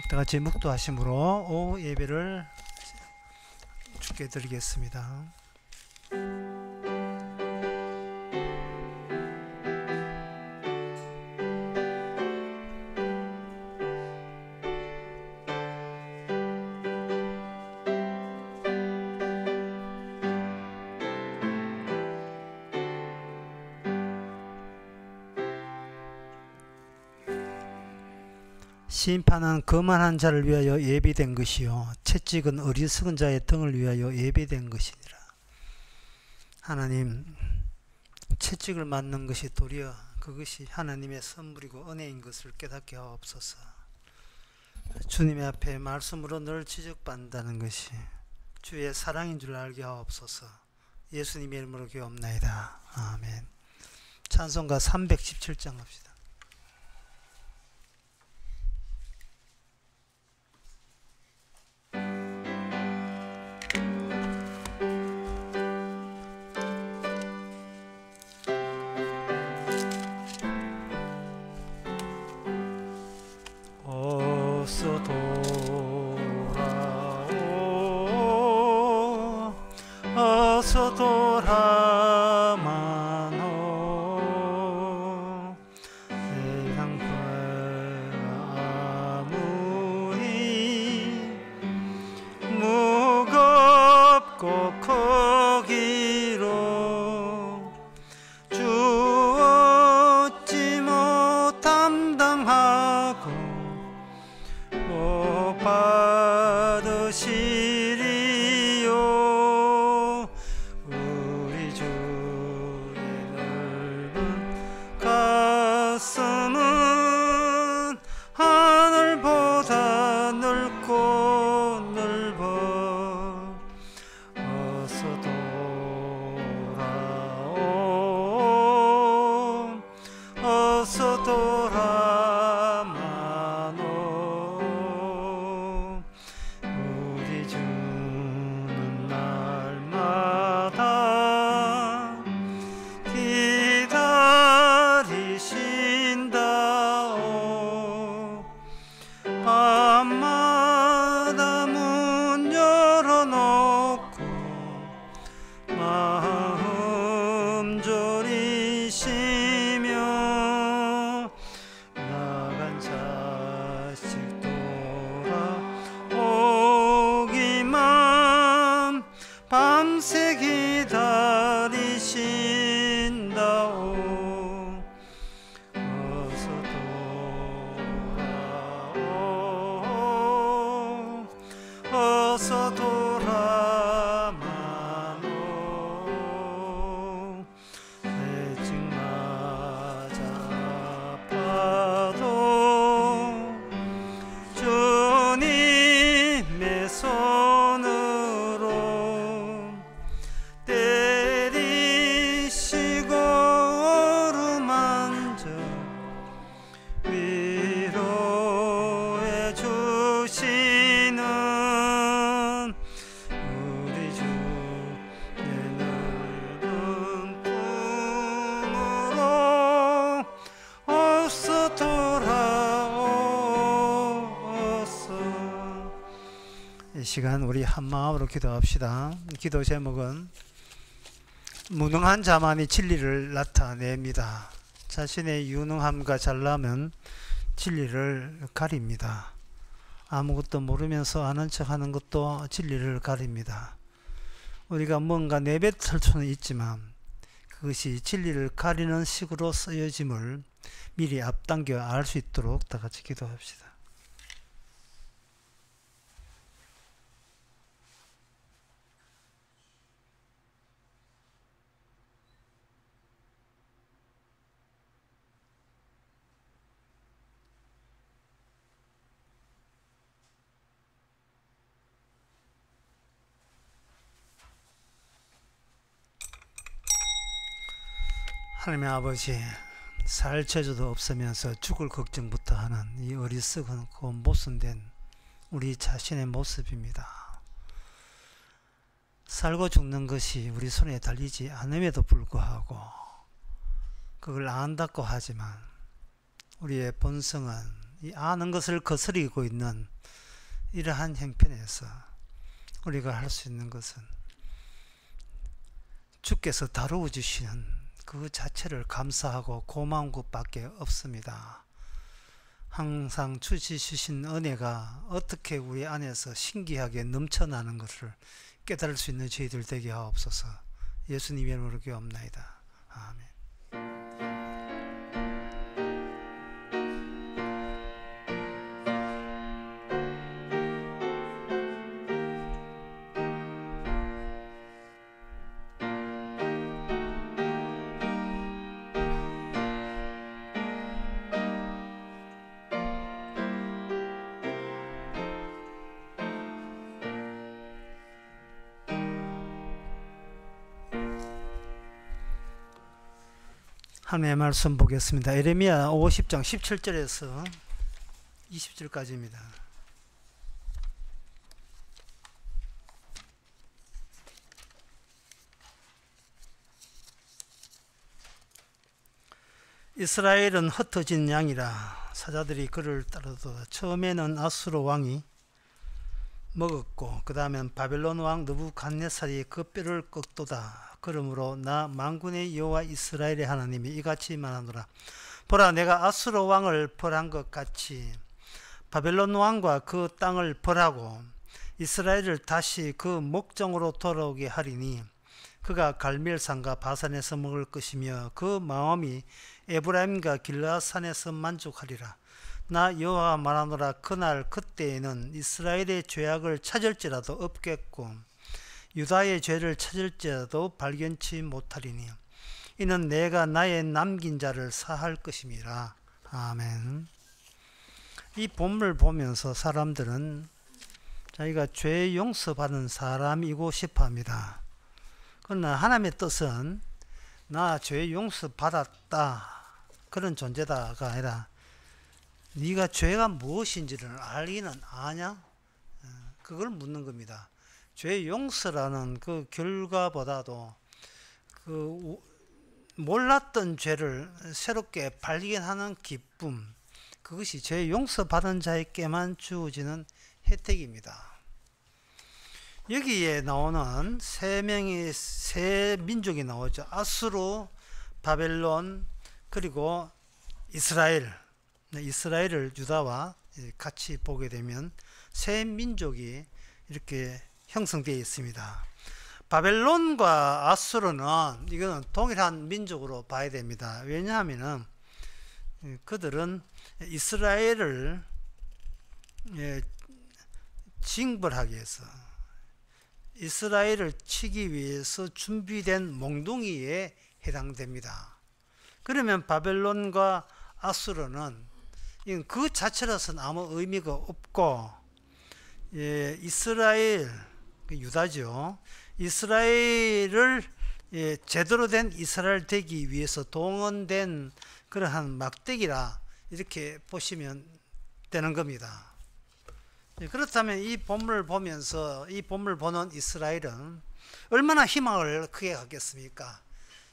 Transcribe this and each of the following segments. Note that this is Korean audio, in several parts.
다 같이 묵도하심으로 오후 예배를 주께 드리겠습니다. 심판은 거만한 자를 위하여 예비된 것이요 채찍은 어리석은 자의 등을 위하여 예비된 것이니라. 하나님, 채찍을 맞는 것이 도리어 그것이 하나님의 선물이고 은혜인 것을 깨닫게 하옵소서. 주님의 앞에 말씀으로 늘 지적받는다는 것이 주의 사랑인 줄 알게 하옵소서. 예수님의 이름으로 기도합나이다. 아멘. 찬송가 317장 합시다. 어서 돌아마노 세상 죄가 아무리 무겁고 크기로 주 어찌 못 담당하고 못 받으시리요. 우리 주의 넓은 가슴은 하늘보다 넓고 넓어. 어서 돌아오 어서 돌아마노. 우리 주는 날마다 기다리신다오. 밤마다 문 열어놓고 마음 졸이시며 나간 자식 돌아오기만 밤새 기다리신다오. 어서 돌아오 어서 돌아마노. 내 징 맞아 아파도 주님의 손으로 때리시고 어루만져 위로해 주시는 우리 주의 넓은 품으로 어서 돌아오소서. 이 시간 우리 한마음으로 기도합시다. 기도 제목은 무능한 자만이 진리를 나타냅니다. 자신의 유능함과 잘남은 진리를 가립니다. 아무것도 모르면서 아는 척하는 것도 진리를 가립니다. 우리가 뭔가 내뱉을 수는 있지만 그것이 진리를 가리는 식으로 쓰여짐을 미리 앞당겨 알 수 있도록 다 같이 기도합시다. 하나님의 아버지, 살 재주도 없으면서 죽을 걱정부터 하는 이 어리석고 모순된 우리 자신의 모습입니다. 살고 죽는 것이 우리 손에 달리지 않음에도 불구하고 그걸 안다고 하지만 우리의 본성은 이 아는 것을 거스리고 있는 이러한 형편에서 우리가 할 수 있는 것은 주께서 다루어 주시는 그 자체를 감사하고 고마운 것밖에 없습니다. 항상 주시신 은혜가 어떻게 우리 안에서 신기하게 넘쳐나는 것을 깨달을 수 있는 저희들 되게 하옵소서. 예수님 이름으로 기도합나이다. 아멘. 하나님의 말씀 보겠습니다. 예레미야 50장 17절에서 20절까지입니다. 이스라엘은 흩어진 양이라 사자들이 그를 따르도다. 처음에는 아수르 왕이 먹었고 그 다음엔 바벨론 왕 느부갓네살이 그 뼈를 꺾도다. 그러므로 나 만군의 여호와 이스라엘의 하나님이 이같이 말하노라. 보라, 내가 아수르 왕을 벌한 것 같이 바벨론 왕과 그 땅을 벌하고 이스라엘을 다시 그 목정으로 돌아오게 하리니 그가 갈멜산과 바산에서 먹을 것이며 그 마음이 에브라임과 길르앗산에서 만족하리라. 나 여호와가 말하노라. 그날 그때에는 이스라엘의 죄악을 찾을지라도 없겠고 유다의 죄를 찾을지라도 발견치 못하리니 이는 내가 나의 남긴 자를 사할 것임이라. 아멘. 이 본문을 보면서 사람들은 자기가 죄 용서받은 사람이고 싶어합니다. 그러나 하나님의 뜻은 나 죄 용서받았다 그런 존재다가 아니라 네가 죄가 무엇인지를 알기는 아냐? 그걸 묻는 겁니다. 죄 용서라는 그 결과보다도 그 몰랐던 죄를 새롭게 발견하는 기쁨, 그것이 죄 용서받은 자에게만 주어지는 혜택입니다. 여기에 나오는 세 민족이 나오죠. 아수르, 바벨론, 그리고 이스라엘. 이스라엘을 유다와 같이 보게 되면 세 민족이 이렇게 형성되어 있습니다. 바벨론과 아수르는 이거는 동일한 민족으로 봐야 됩니다. 왜냐하면 그들은 이스라엘을 징벌하기 위해서, 이스라엘을 치기 위해서 준비된 몽둥이에 해당됩니다. 그러면 바벨론과 아수르는 그 자체로서는 아무 의미가 없고, 이스라엘, 유다죠. 이스라엘을 제대로 된 이스라엘 되기 위해서 동원된 그러한 막대기라 이렇게 보시면 되는 겁니다. 그렇다면 이 본문을 보면서 이 본문을 보는 이스라엘은 얼마나 희망을 크게 갖겠습니까?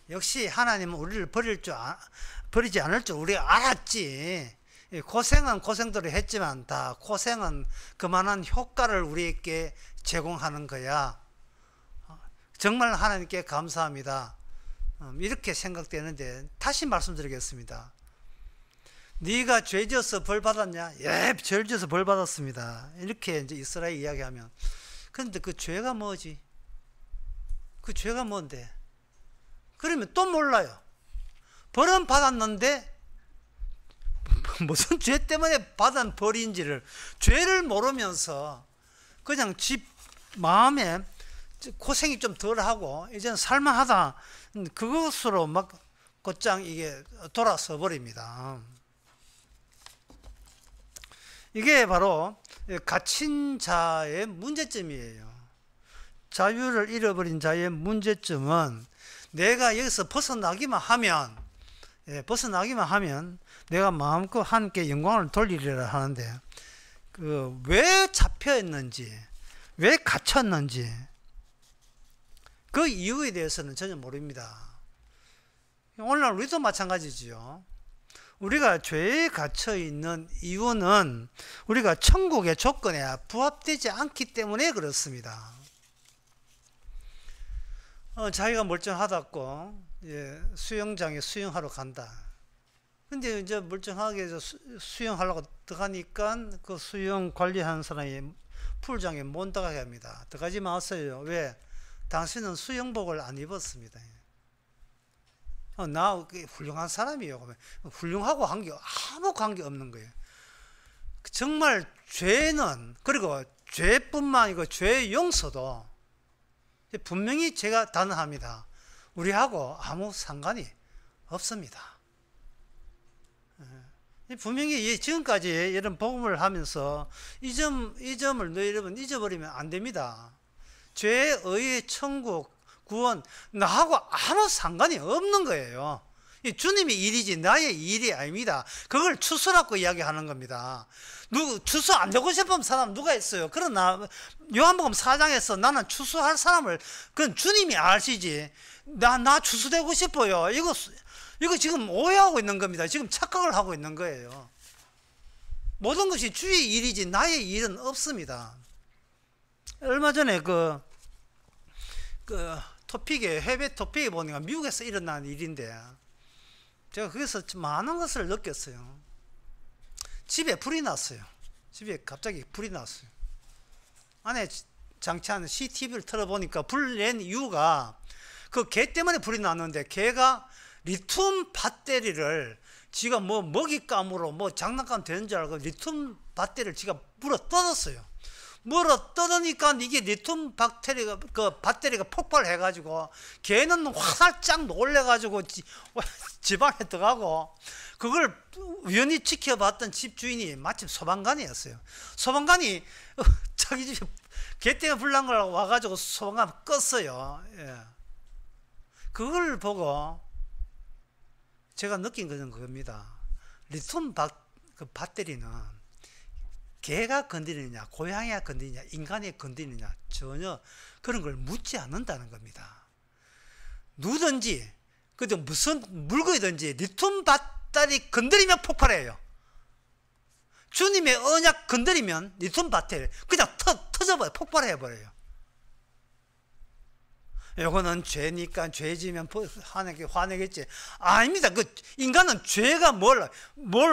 역시 하나님은 우리를 버리지 않을 줄 우리가 알았지. 고생은 고생대로 했지만 다 고생은 그만한 효과를 우리에게 제공하는 거야. 정말 하나님께 감사합니다. 이렇게 생각되는데 다시 말씀드리겠습니다. 네가 죄 지어서 벌 받았냐? 예, 죄 지어서 벌 받았습니다. 이렇게 이제 이스라엘 이야기하면, 그런데 그 죄가 뭐지? 그 죄가 뭔데? 그러면 또 몰라요. 벌은 받았는데 무슨 죄 때문에 받은 벌인지를, 죄를 모르면서 그냥 집 마음에 고생이 좀 덜하고 이제는 살만하다, 그것으로 막 곧장 이게 돌아서 버립니다. 이게 바로 갇힌 자의 문제점이에요. 자유를 잃어버린 자의 문제점은 내가 여기서 벗어나기만 하면 내가 마음껏 하나님께 영광을 돌리리라 하는데, 왜 잡혀 있는지, 왜 갇혔는지 그 이유에 대해서는 전혀 모릅니다. 오늘날 우리도 마찬가지지요. 우리가 죄에 갇혀 있는 이유는 우리가 천국의 조건에 부합되지 않기 때문에 그렇습니다. 자기가 멀쩡하다고 수영장에 수영하러 간다. 근데 이제 멀쩡하게 수영하려고 들어가니까 그 수영 관리하는 사람이 풀장에 못 들어가게 합니다. 들어가지 마세요. 왜? 당신은 수영복을 안 입었습니다. 나 훌륭한 사람이에요. 훌륭하고 아무 관계 없는 거예요. 정말 죄는, 그리고 죄뿐만 아니고 죄의 용서도 분명히 제가 단언합니다. 우리하고 아무 상관이 없습니다. 분명히 지금까지 이런 복음을 하면서 이 점을 너희 여러분 잊어버리면 안 됩니다. 죄에 의해 천국, 구원, 나하고 아무 상관이 없는 거예요. 주님의 일이지 나의 일이 아닙니다. 그걸 추수라고 이야기하는 겁니다. 추수 안 되고 싶은 사람 누가 있어요? 그러나 요한복음 4장에서 나는 추수할 사람을 그건 주님이 아시지. 나 추수되고 싶어요. 이거 지금 오해하고 있는 겁니다. 지금 착각을 하고 있는 거예요. 모든 것이 주의 일이지 나의 일은 없습니다. 얼마 전에 해외 토픽에 보니까 미국에서 일어난 일인데 제가 거기서 많은 것을 느꼈어요. 집에 불이 났어요. 집에 갑자기 불이 났어요. 안에 장치하는 CCTV를 틀어보니까 불 낸 이유가 그 개 때문에 불이 났는데 개가 리튬 배터리를 지가 먹잇감으로 장난감 되는 줄 알고 리튬 배터리를 지가 물어 뜯었어요. 물어 뜯으니까 이게 리튬 배터리가 폭발해가지고 개는 화살짝 놀래가지고 집안에 들어가고 그걸 우연히 지켜봤던 집주인이 마침 소방관이었어요. 소방관이 자기 집에 개 때문에 불난 걸 와가지고 소방관 껐어요. 그걸 보고 제가 느낀 것은 그겁니다. 리튬 배터리는 개가 건드리느냐, 고양이가 건드리느냐, 인간이 건드리느냐 전혀 그런 걸 묻지 않는다는 겁니다. 누든지 그저 무슨 물건이든지 리튬 배터리 건드리면 폭발해요. 주님의 언약 건드리면 리튬 배터리 그냥 터져버려요. 폭발해버려요. 요거는 죄니까 죄 지면 화내겠지. 아닙니다. 인간은 죄가 뭘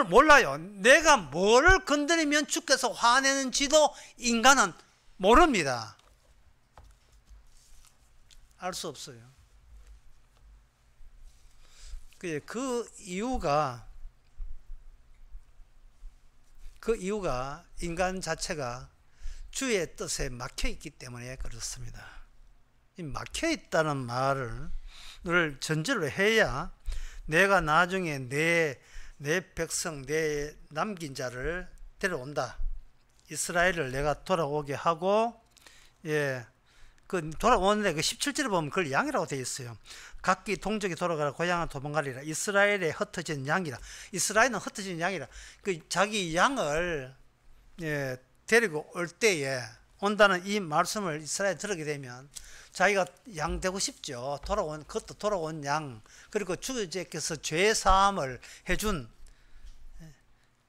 몰라요. 내가 뭐를 건드리면 주께서 화내는지도 인간은 모릅니다. 알 수 없어요. 그 이유가 인간 자체가 주의 뜻에 막혀 있기 때문에 그렇습니다. 막혀있다는 말을 전제로 해야 내가 나중에 내 백성, 내 남긴 자를 데려온다. 이스라엘을 내가 돌아오게 하고, 돌아오는데 17절에 보면 그걸 양이라고 되어 있어요. 각기 동족이 돌아가라 고향을 도망가리라. 이스라엘에 흩어진 양이라. 이스라엘은 흩어진 양이라. 자기 양을 데리고 올 때에 온다는 이 말씀을 이스라엘에 들으게 되면 자기가 양 되고 싶죠. 그것도 돌아온 양. 그리고 주께서 죄 사함을 해준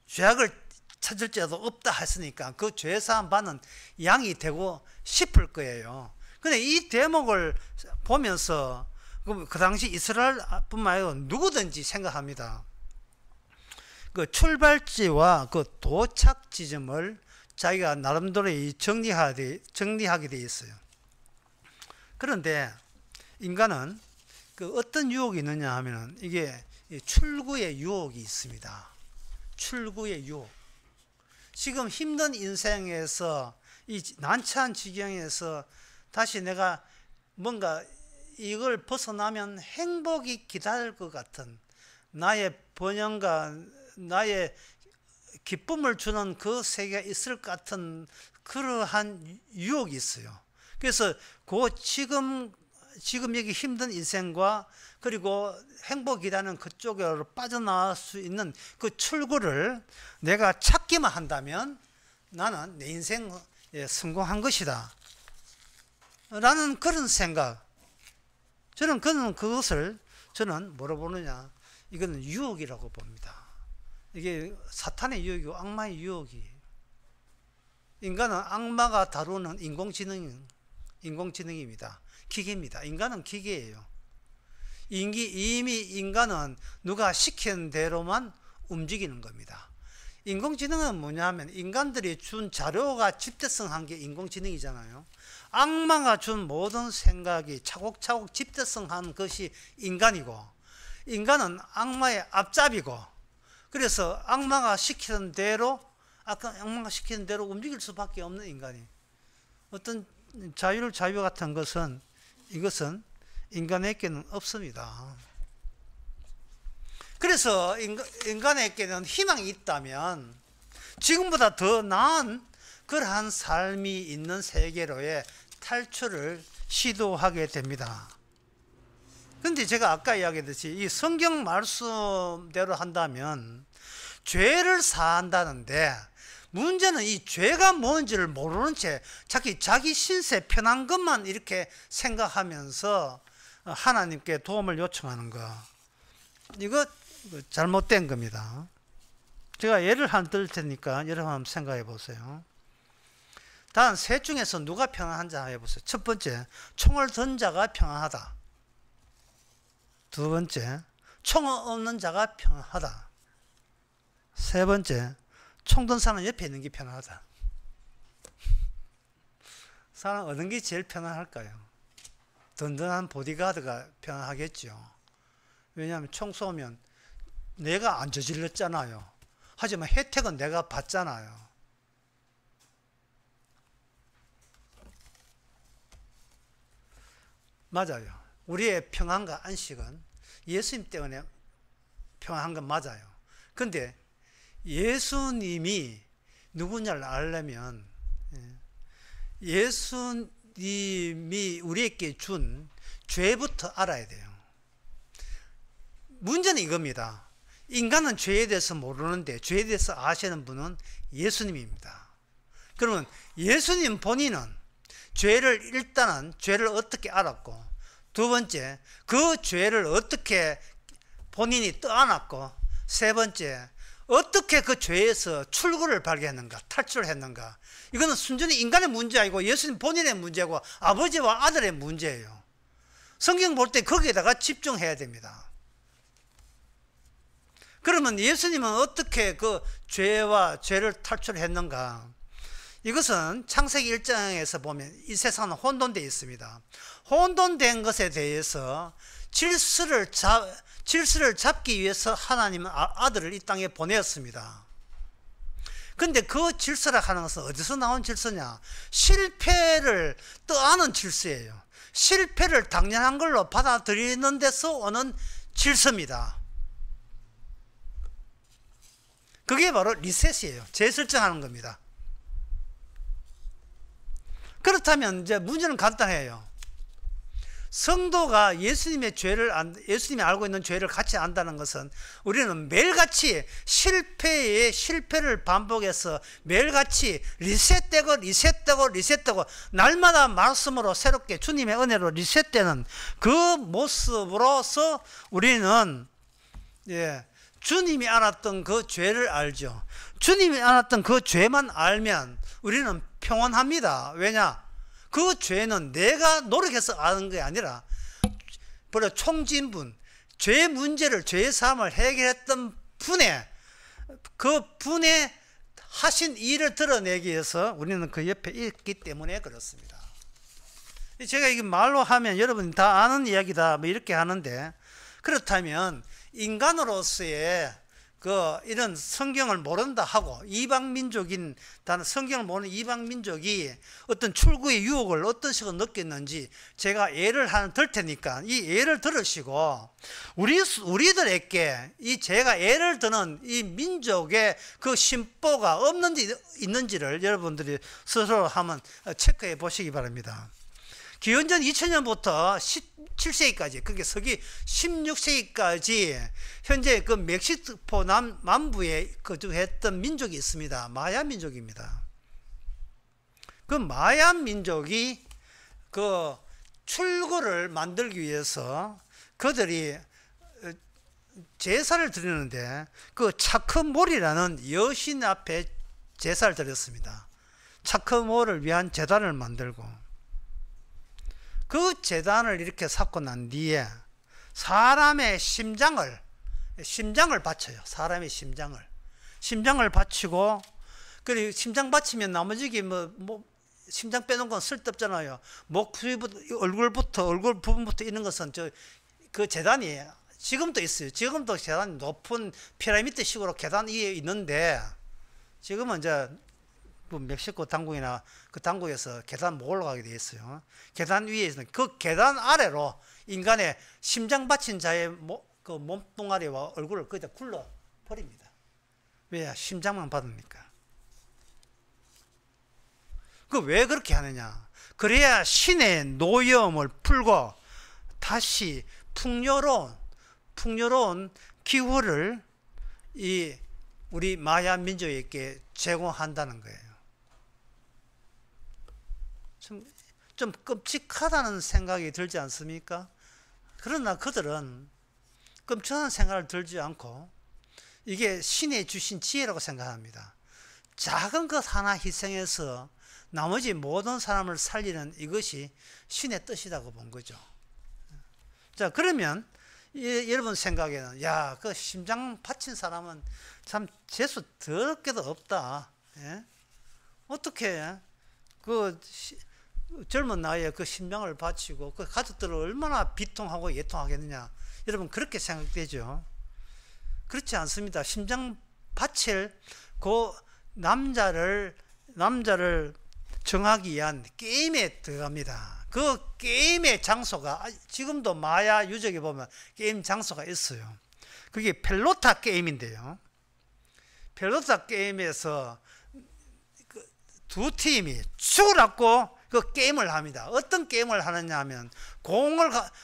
죄악을 찾을지라도 없다 했으니까 그 죄 사함 받는 양이 되고 싶을 거예요. 근데 이 대목을 보면서 그 당시 이스라엘뿐만 아니라 누구든지 생각합니다. 그 출발지와 그 도착 지점을 자기가 나름대로 정리하게 돼 있어요. 그런데 인간은 어떤 유혹이 있느냐 하면은 이게 출구의 유혹이 있습니다. 출구의 유혹. 지금 힘든 인생에서 이 난처한 지경에서 다시 내가 뭔가 이걸 벗어나면 행복이 기다릴 것 같은 나의 번영과 나의 기쁨을 주는 그 세계가 있을 것 같은 그러한 유혹이 있어요. 그래서 지금 여기 힘든 인생과 그리고 행복이라는 그쪽으로 빠져나올 수 있는 그 출구를 내가 찾기만 한다면 나는 내 인생에 성공한 것이다 라는 그런 생각. 저는 그것을 뭐로 보느냐, 이거는 유혹이라고 봅니다. 이게 사탄의 유혹이고 악마의 유혹이. 인간은 악마가 다루는 인공지능입니다. 기계입니다. 인간은 기계예요. 이미 인간은 누가 시키는 대로만 움직이는 겁니다. 인공지능은 뭐냐면 인간들이 준 자료가 집대성한 게 인공지능이잖아요. 악마가 준 모든 생각이 차곡차곡 집대성한 것이 인간이고, 인간은 악마의 앞잡이고, 그래서 악마가 시키는 대로 움직일 수밖에 없는 인간이. 어떤 자유 같은 것은, 이것은 인간에게는 없습니다. 그래서 인간에게는 희망이 있다면 지금보다 더 나은 그러한 삶이 있는 세계로의 탈출을 시도하게 됩니다. 근데 제가 아까 이야기했듯이 이 성경 말씀대로 한다면 죄를 사한다는데, 문제는 이 죄가 뭔지를 모르는 채 자기 신세 편한 것만 이렇게 생각하면서 하나님께 도움을 요청하는 거, 이거 잘못된 겁니다. 제가 예를 하나 들 테니까 여러분 한번 생각해 보세요. 단 셋 중에서 누가 평안한지 해보세요. 첫 번째, 총을 든 자가 평안하다. 두 번째, 총을 없는 자가 평안하다. 세 번째, 총 든 사람 옆에 있는 게 편안하다. 사람 어느 게 제일 편안할까요? 든든한 보디가드가 편안하겠죠. 왜냐하면 총 쏘면 내가 안 저질렀잖아요. 하지만 혜택은 내가 받잖아요. 맞아요. 우리의 평안과 안식은 예수님 때문에 평안한 건 맞아요. 근데 예수님이 누구냐를 알려면 예수님이 우리에게 준 죄부터 알아야 돼요. 문제는 이겁니다. 인간은 죄에 대해서 모르는데 죄에 대해서 아시는 분은 예수님입니다. 그러면 예수님 본인은 일단은 죄를 어떻게 알았고, 두 번째, 그 죄를 어떻게 본인이 떠안았고, 세 번째, 어떻게 그 죄에서 출구를 발견했는가, 탈출을 했는가. 이거는 순전히 인간의 문제 아니고 예수님 본인의 문제고 아버지와 아들의 문제예요. 성경 볼 때 거기에다가 집중해야 됩니다. 그러면 예수님은 어떻게 그 죄를 탈출했는가? 이것은 창세기 1장에서 보면 이 세상은 혼돈되어 있습니다. 혼돈된 것에 대해서 질서를 잡기 위해서 하나님은 아들을 이 땅에 보내었습니다. 근데 그 질서라 하는 것은 어디서 나온 질서냐? 실패를 떠안은 질서예요. 실패를 당연한 걸로 받아들이는 데서 오는 질서입니다. 그게 바로 리셋이에요. 재설정하는 겁니다. 그렇다면 이제 문제는 간단해요. 성도가 예수님이 알고 있는 죄를 같이 안다는 것은 우리는 매일같이 실패를 반복해서 매일같이 리셋되고 날마다 말씀으로 새롭게 주님의 은혜로 리셋되는 그 모습으로서 우리는 주님이 알았던 그 죄를 알죠. 주님이 알았던 그 죄만 알면 우리는 평안합니다. 왜냐? 그 죄는 내가 노력해서 아는 게 아니라 바로 총진분, 죄 문제를, 죄의 삶을 해결했던 그 분의 하신 일을 드러내기 위해서 우리는 그 옆에 있기 때문에 그렇습니다. 제가 이게 말로 하면 여러분이 다 아는 이야기다 뭐 이렇게 하는데, 그렇다면 인간으로서의 이런 성경을 모른다 하고 성경을 모르는 이방 민족이 어떤 출구의 유혹을 어떤 식으로 느꼈는지 제가 예를 하나 들 테니까 이 예를 들으시고 우리들에게 제가 예를 드는 이 민족의 그 심보가 없는지 있는지를 여러분들이 스스로 한번 체크해 보시기 바랍니다. 기원전 2000년부터 17세기까지, 그게 서기 16세기까지 현재 그 멕시코 남부에 거주했던 민족이 있습니다. 마야 민족입니다. 그 마야 민족이 그 출구를 만들기 위해서 그들이 제사를 드리는데 그 차크몰이라는 여신 앞에 제사를 드렸습니다. 차크몰을 위한 제단을 만들고 그 제단을 이렇게 쌓고 난 뒤에 사람의 심장을 바쳐요. 사람의 심장을 바치고, 그리고 심장 바치면 나머지 뭐 심장 빼놓은 건 쓸데없잖아요. 목 부위부터 얼굴 부분부터 있는 것은 그 제단이 지금도 있어요. 지금도 계단이 높은 피라미드 식으로 계단 위에 있는데, 지금은 이제 뭐 멕시코 당국이나 그 당국에서 계단 못 올라가게 되어 있어요. 계단 위에 있는 그 계단 아래로 인간의 심장 바친 자의 그 몸뚱아리와 얼굴을 거기다 굴러 버립니다. 왜? 심장만 받으니까. 그 왜 그렇게 하느냐? 그래야 신의 노여움을 풀고 다시 풍요로운 기후를 우리 마야 민족에게 제공한다는 거예요. 좀 끔찍하다는 생각이 들지 않습니까? 그러나 그들은 끔찍한 생각을 들지 않고 이게 신의 주신 지혜라고 생각합니다. 작은 것 하나 희생해서 나머지 모든 사람을 살리는 이것이 신의 뜻이라고 본 거죠. 자, 그러면 여러분 생각에는 야, 그 심장 바친 사람은 참 재수 더럽게도 없다. 예? 어떻게 그 젊은 나이에 그 심장을 바치고 그 가족들을 얼마나 비통하고 예통하겠느냐. 여러분 그렇게 생각되죠. 그렇지 않습니다. 심장 바칠 그 남자를 정하기 위한 게임에 들어갑니다. 그 게임의 장소가 지금도 마야 유적에 보면 게임 장소가 있어요. 그게 펠로타 게임인데요. 펠로타 게임에서 두 팀이 죽으라고 그 게임을 합니다. 어떤 게임을 하느냐 하면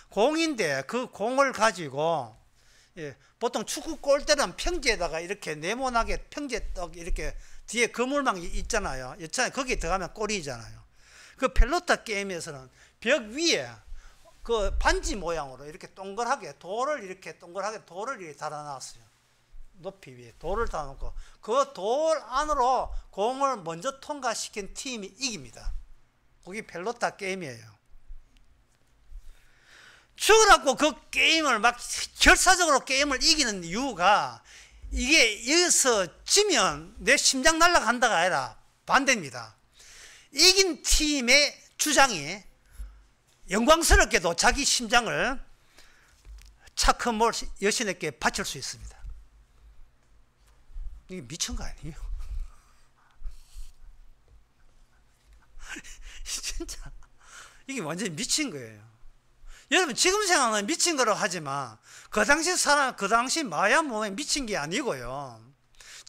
공인데 그 공을 가지고, 예, 보통 축구 골대는 평지에다가 이렇게 네모나게 평지에 떡 이렇게 뒤에 그물망이 있잖아요. 거기에 들어가면 골이잖아요. 그 펠로타 게임에서는 벽 위에 그 반지 모양으로 이렇게 동그랗게 돌을 이렇게 달아놨어요. 높이 위에 돌을 달아놓고 그 돌 안으로 공을 먼저 통과시킨 팀이 이깁니다. 그게 펠로타 게임이에요. 죽으라고 그 게임을 막 결사적으로 게임을 이기는 이유가, 이게 여기서 지면 내 심장 날아간다가 아니라 반대입니다. 이긴 팀의 주장이 영광스럽게도 자기 심장을 차크몰 여신에게 바칠 수 있습니다. 이게 미친 거 아니에요? 진짜 이게 완전히 미친 거예요. 여러분 지금 생각은 미친 거라고 하지만 그 당시 마야 몸에 미친 게 아니고요.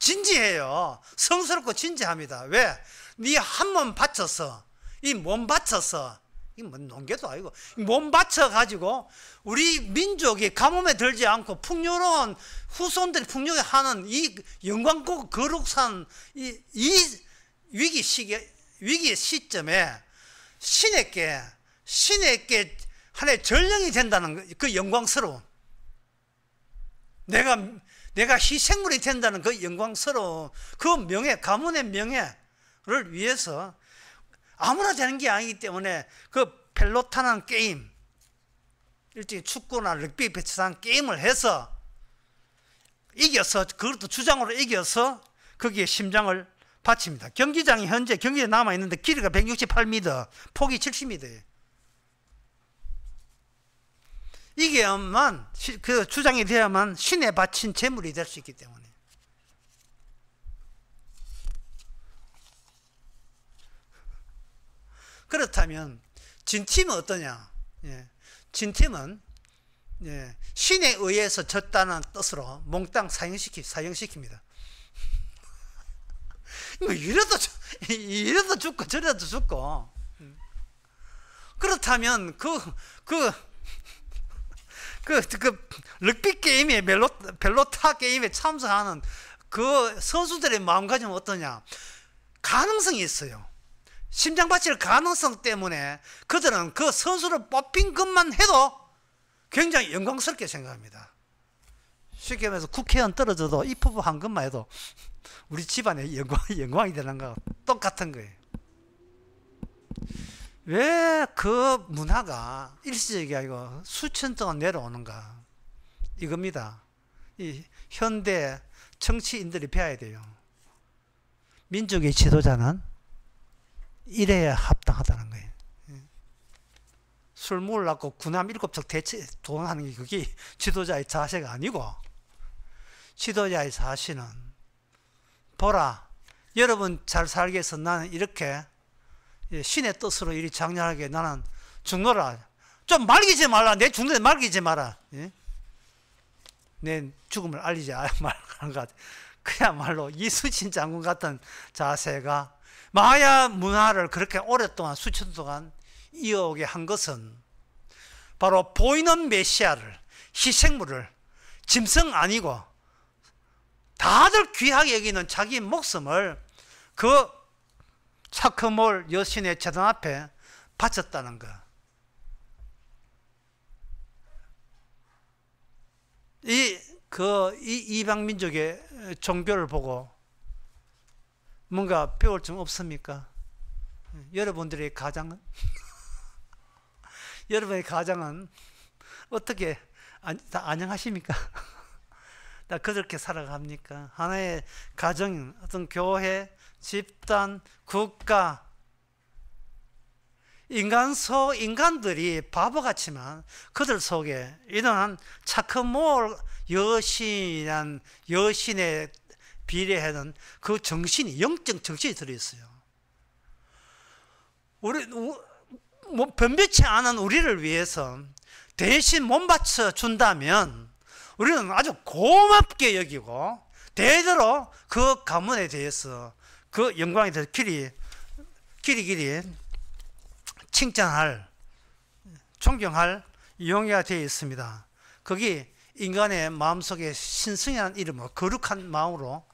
진지해요. 성스럽고 진지합니다. 왜? 네 한 몸 바쳐서, 이 몸 바쳐서, 이 뭐 농계도 아니고 몸 바쳐 가지고 우리 민족이 가뭄에 들지 않고 풍요로운 후손들이 풍요하는 이 영광고 거룩한 이 위기 시점에 신에게 하나의 전령이 된다는 그 영광스러움, 내가 희생물이 된다는 그 영광스러운 그 명예, 가문의 명예를 위해서 아무나 되는 게 아니기 때문에 그 펠로타는 게임, 일종의 축구나 럭비 비슷한 게임을 해서 이겨서, 그것도 주장으로 이겨서 거기에 심장을 바칩니다. 경기장이 현재 경기에 남아있는데 길이가 168m, 폭이 70m예요. 이게야만, 그 주장이 되어야만 신에 바친 제물이 될 수 있기 때문에. 그렇다면 진팀은 어떠냐? 예, 진팀은, 예, 신에 의해서 졌다는 뜻으로 몽땅 사형시킵니다. 이래도 죽고 저래도 죽고. 그렇다면 럭비 게임에 펠로타 게임에 참석하는 그 선수들의 마음가짐은 어떠냐? 가능성이 있어요. 심장 바칠 가능성 때문에 그들은 그 선수를 뽑힌 것만 해도 굉장히 영광스럽게 생각합니다. 쉽게 말해서 국회의원 떨어져도 입법부 한 것만 해도 우리 집안의 영광이 되는 거 똑같은 거예요. 왜 그 문화가 일시적이 아니고 수천 동안 내려오는가? 이겁니다. 이 현대 정치인들이 배워야 돼요. 민족의 지도자는 이래야 합당하다는 거예요. 술 먹으려고 군함 7척 대체 동원하는 게 그게 지도자의 자세가 아니고, 지도자의 자세는 보라, 여러분 잘 살기 위해서 나는 이렇게 신의 뜻으로 이리 장렬하게 나는 죽노라. 좀 말기지 말라. 내 죽는데 말기지 마라. 예? 내 죽음을 알리지 말라는 것 같아. 그야말로 이순신 장군 같은 자세가 마야 문화를 그렇게 오랫동안 수천 동안 이어오게 한 것은 바로 보이는 메시아를, 희생물을, 짐승 아니고 다들 귀하게 여기는 자기 목숨을 그 차크몰 여신의 재단 앞에 바쳤다는 것. 이 이방 민족의 종교를 보고 뭔가 배울 점 없습니까? 여러분들의 가장은? 여러분의 가장은 어떻게 다 안녕하십니까? 다 그렇게 살아갑니까? 하나의 가정, 어떤 교회, 집단, 국가, 인간들이 바보같지만 그들 속에 이러한 차크몰 여신이란 여신에 비례하는 그 정신이, 영적 정신이 들어있어요. 뭐 변변치 않은 우리를 위해서 대신 몸바쳐 준다면 우리는 아주 고맙게 여기고 대대로 그 가문에 대해서 그 영광에 대해서 길이 칭찬할, 존경할 용의가 되어 있습니다. 거기 인간의 마음속에 신성이라는 이름으로, 거룩한 마음으로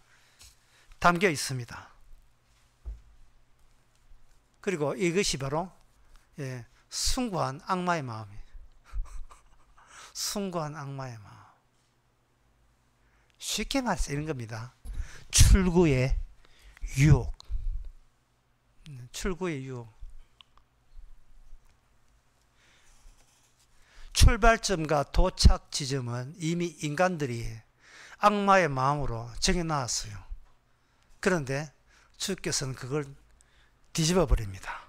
담겨 있습니다. 그리고 이것이 바로 숭고한 악마의 마음이에요. 숭고한 악마의 마음. 쉽게 말해서 이런 겁니다. 출구의 유혹. 출구의 유혹. 출발점과 도착 지점은 이미 인간들이 악마의 마음으로 정해놨어요. 그런데 주께서는 그걸 뒤집어 버립니다.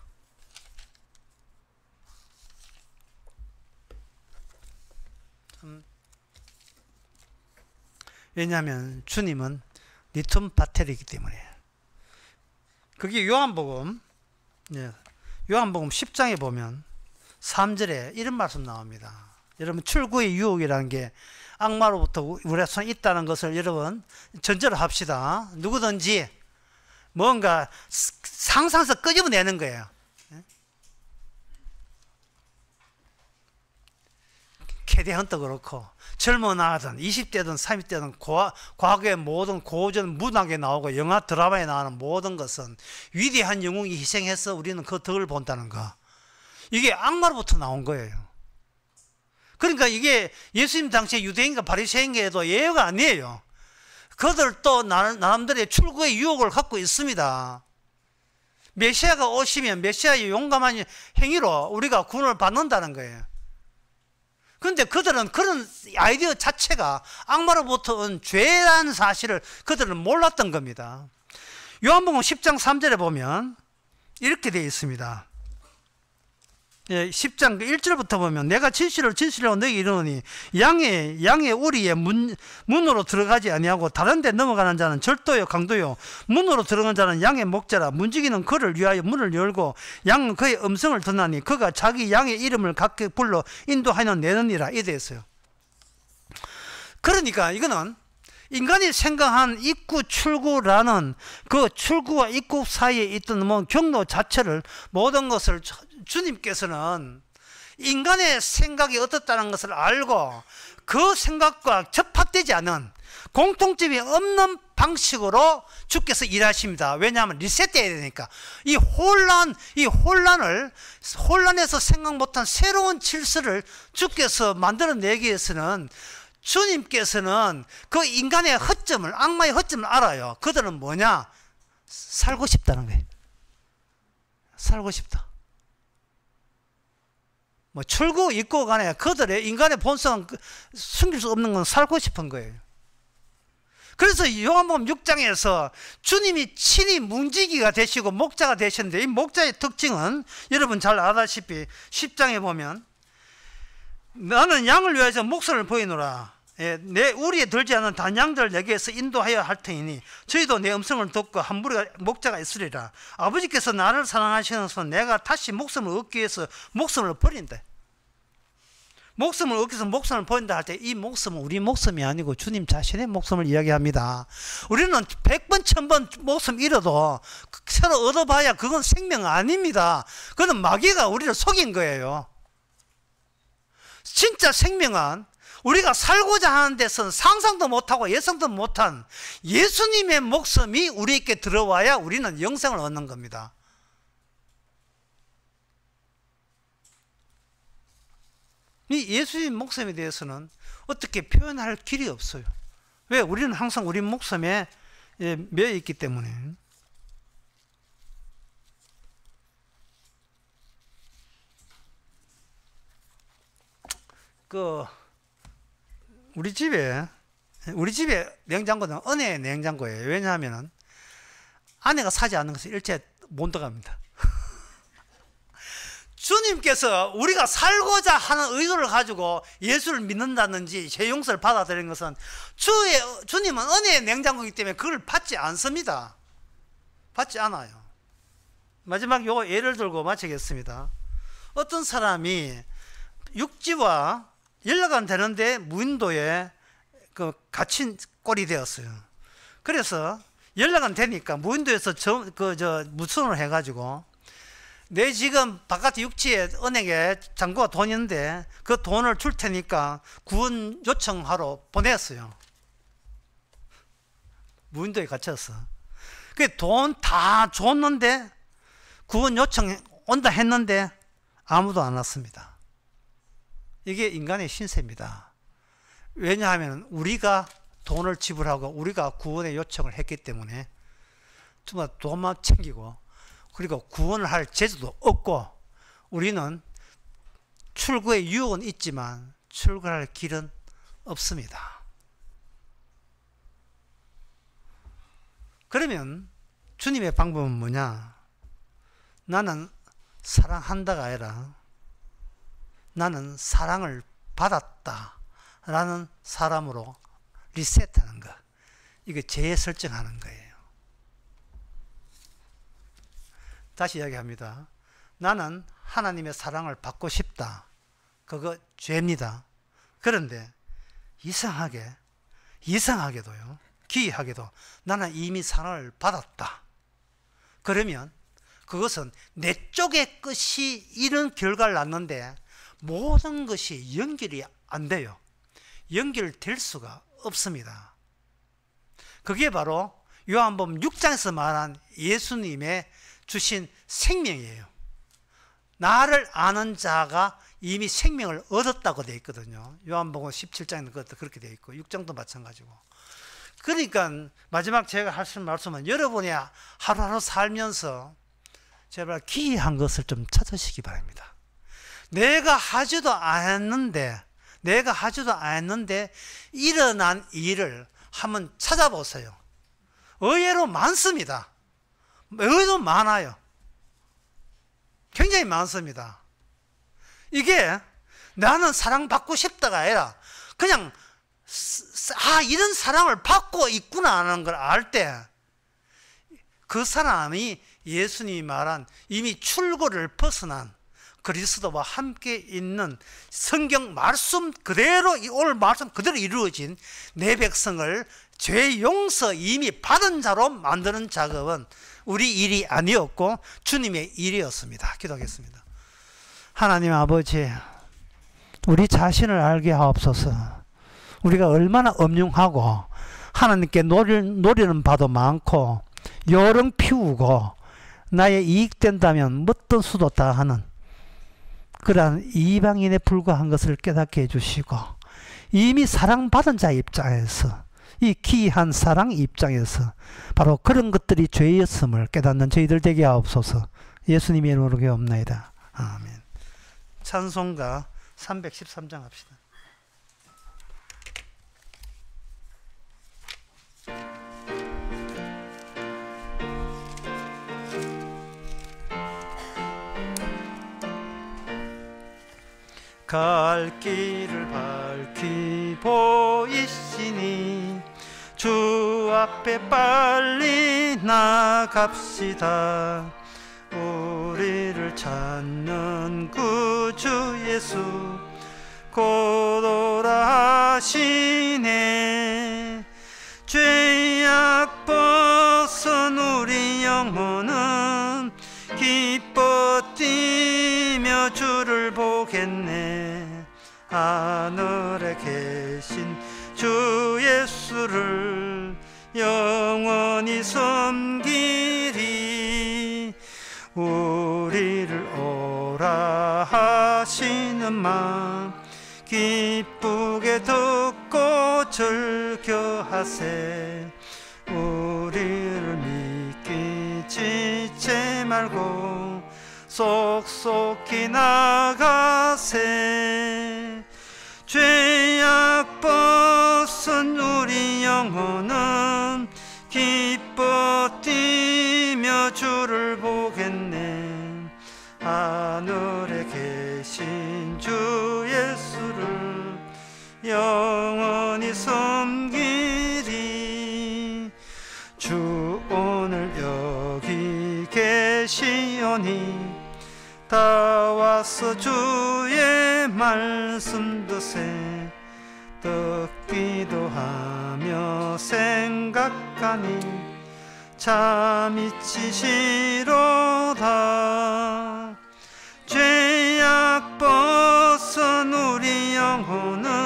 왜냐하면 주님은 리툼 바텔이기 때문에. 그게 요한복음 10장에 보면 3절에 이런 말씀 나옵니다. 여러분, 출구의 유혹이라는 게 악마로부터 우리가 손에 있다는 것을 여러분 전제로 합시다. 누구든지 뭔가 상상해서 끄집어내는 거예요. 캐대헌도 그렇고 젊은 아든 20대든 30대든 과거의 모든 고전 문학에 나오고 영화 드라마에 나오는 모든 것은 위대한 영웅이 희생해서 우리는 그 덕을 본다는 거. 이게 악마로부터 나온 거예요. 그러니까 이게 예수님 당시에 유대인과 바리새인에도 예외가 아니에요. 그들도 나름대로의 출구의 유혹을 갖고 있습니다. 메시아가 오시면 메시아의 용감한 행위로 우리가 구원을 받는다는 거예요. 그런데 그들은 그런 아이디어 자체가 악마로부터 온 죄라는 사실을 그들은 몰랐던 겁니다. 요한복음 10장 3절에 보면 이렇게 되어 있습니다. 10장 1절부터 보면 내가 진실로 너에게 이르노니 양의 우리의 문으로 들어가지 아니하고 다른 데 넘어가는 자는 절도요 강도요 문으로 들어가는 자는 양의 목자라. 문지기는 그를 위하여 문을 열고 양은 그의 음성을 듣나니 그가 자기 양의 이름을 각각 불러 인도하여 내느니라. 이래 있어요. 그러니까 이거는 인간이 생각한 입구 출구라는 그 출구와 입구 사이에 있던 경로 자체를, 모든 것을 주님께서는 인간의 생각이 어떻다는 것을 알고 그 생각과 접합되지 않은, 공통점이 없는 방식으로 주께서 일하십니다. 왜냐하면 리셋돼야 되니까. 혼란에서 생각 못한 새로운 질서를 주께서 만들어내기 위해서는 주님께서는 그 인간의 허점을, 악마의 허점을 알아요. 그들은 뭐냐? 살고 싶다는 거예요. 살고 싶다. 뭐 출구 있고 간에 그들의 인간의 본성은 숨길 수 없는 건 살고 싶은 거예요. 그래서 요한복음 6장에서 주님이 친히 문지기가 되시고 목자가 되셨는데, 이 목자의 특징은 여러분 잘 아다시피 10장에 보면 나는 양을 위하여 목숨을 보이노라. 내 우리에 들지 않은 단양들 내게서 인도하여 할 터이니 저희도 내 음성을 듣고 한 무리가 목자가 있으리라. 아버지께서 나를 사랑하시면서 내가 다시 목숨을 얻기 위해서 목숨을 버린다. 목숨을 얻기 위해서 목숨을 버린다 할 때 이 목숨은 우리 목숨이 아니고 주님 자신의 목숨을 이야기합니다. 우리는 100번 1000번 목숨 잃어도 새로 얻어봐야 그건 생명 아닙니다. 그건 마귀가 우리를 속인 거예요. 진짜 생명은 우리가 살고자 하는 데서는 상상도 못하고 예상도 못한 예수님의 목숨이 우리에게 들어와야 우리는 영생을 얻는 겁니다. 이 예수님 목숨에 대해서는 어떻게 표현할 길이 없어요. 왜? 우리는 항상 우리 목숨에 매여 있기 때문에. 우리 집에 냉장고는 은혜의 냉장고예요. 왜냐하면 아내가 사지 않는 것을 일체 못 들어갑니다. 주님께서 우리가 살고자 하는 의도를 가지고 예수를 믿는다든지 죄 용서를 받아들이는 것은 주님은 은혜의 냉장고이기 때문에 그걸 받지 않습니다. 받지 않아요. 마지막 요거 예를 들고 마치겠습니다. 어떤 사람이 육지와 연락 안 되는데 무인도에 갇힌 꼴이 되었어요. 그래서 연락 안 되니까 무인도에서 무선을 해가지고 내 지금 바깥 육지에 은행에 잔고가 돈이 있는데 그 돈을 줄 테니까 구원 요청하러 보냈어요. 무인도에 갇혔어. 그 돈 다 줬는데 구원 요청 온다 했는데 아무도 안 왔습니다. 이게 인간의 신세입니다. 왜냐하면 우리가 돈을 지불하고 우리가 구원의 요청을 했기 때문에 정말 돈만 챙기고 그리고 구원을 할 재주도 없고 우리는 출구의 유혹은 있지만 출구할 길은 없습니다. 그러면 주님의 방법은 뭐냐? 나는 사랑한다가 아니라 나는 사랑을 받았다 라는 사람으로 리셋하는 것, 이거 재설정하는 거예요. 다시 이야기합니다. 나는 하나님의 사랑을 받고 싶다. 그거 죄입니다. 그런데 이상하게도요, 기이하게도 나는 이미 사랑을 받았다. 그러면 그것은 내 쪽의 것이 이런 결과를 낳는데 모든 것이 연결이 안 돼요. 연결될 수가 없습니다. 그게 바로 요한복음 6장에서 말한 예수님의 주신 생명이에요. 나를 아는 자가 이미 생명을 얻었다고 되어 있거든요. 요한복음 17장에는 그것도 그렇게 되어 있고 6장도 마찬가지고. 그러니까 마지막 제가 하실 말씀은 여러분이 하루하루 살면서 제발 기이한 것을 좀 찾으시기 바랍니다. 내가 하지도 않았는데 일어난 일을 한번 찾아보세요. 의외로 많습니다. 의외로 많아요. 굉장히 많습니다. 이게 나는 사랑받고 싶다가 아니라 그냥 이런 사랑을 받고 있구나 하는 걸 알 때 그 사람이 예수님이 말한 이미 출구를 벗어난 그리스도와 함께 있는 성경 말씀 그대로, 오늘 말씀 그대로 이루어진 내 백성을 죄 용서 이미 받은 자로 만드는 작업은 우리 일이 아니었고 주님의 일이었습니다. 기도하겠습니다. 하나님 아버지, 우리 자신을 알게 하옵소서. 우리가 얼마나 엄중하고 하나님께 노리는 바도 많고 요령 피우고 나의 이익된다면 뭣든 수도 다 하는 그러한 이방인에 불과한 것을 깨닫게 해주시고 이미 사랑받은 자의 입장에서, 이 귀한 사랑 입장에서 바로 그런 것들이 죄였음을 깨닫는 저희들 되게 하옵소서. 예수님의 이름으로 기도옵나이다. 아멘. 찬송가 313장 합시다. 갈 길을 밝히 보이시니 주 앞에 빨리 나갑시다. 우리를 찾는 구주 예수 곧 오라 하시네. 죄악 벗은 우리 영혼은 기뻐 뛰며 주를 보겠네. 하늘에 계신 주 예수를 영원히 섬기리. 우리를 오라 하시는 말 기쁘게 듣고 즐겨하세. 우리를 믿기 지체 말고 속속히 나가세. 죄악 벗은 우리 영혼은 기뻐 뛰며 주를 보겠네. 하늘에 계신 주 예수를 영원히 섬기리. 주 오늘 여기 계시오니 다 와서 주의 말씀 드세. 듣기도 하며 생각하니 참 이치시로다. 죄악 벗은 우리 영혼은